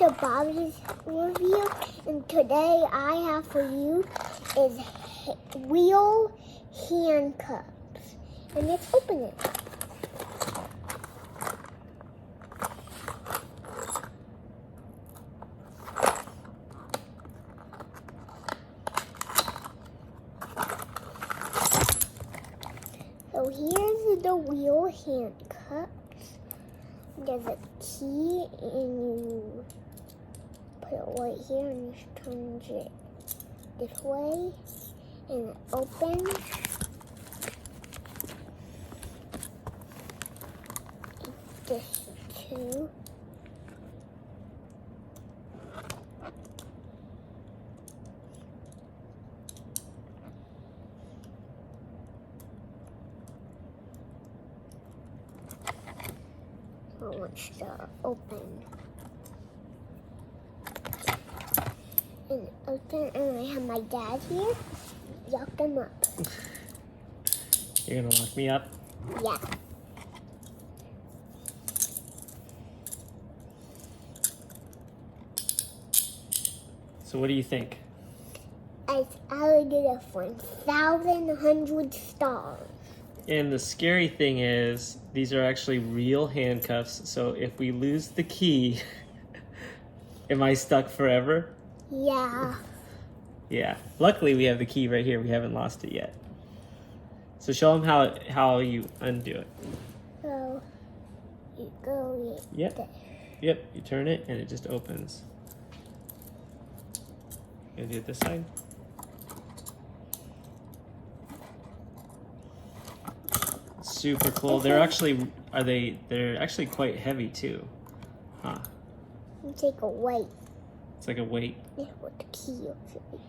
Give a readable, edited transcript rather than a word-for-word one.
the Baubus review, and today I have for you is wheel handcuffs. And let's open it. So here's the wheel handcuffs. There's a key, and you put it right here, and you turn it this way, and it opens. This too. I want to open. And open, and I have my dad here. Lock them up. You're gonna lock me up? Yeah. So what do you think? I would get a 1,100 stars. And the scary thing is, these are actually real handcuffs, so if we lose the key, am I stuck forever? Yeah. Yeah. Luckily, we have the key right here. We haven't lost it yet. So show them how you undo it. So you go Yep. there. Yep. You turn it, and it just opens. You do it this side. Super cool. They're actually they're actually quite heavy too. Huh. You take a weight. It's like a weight. That's what the key looks like.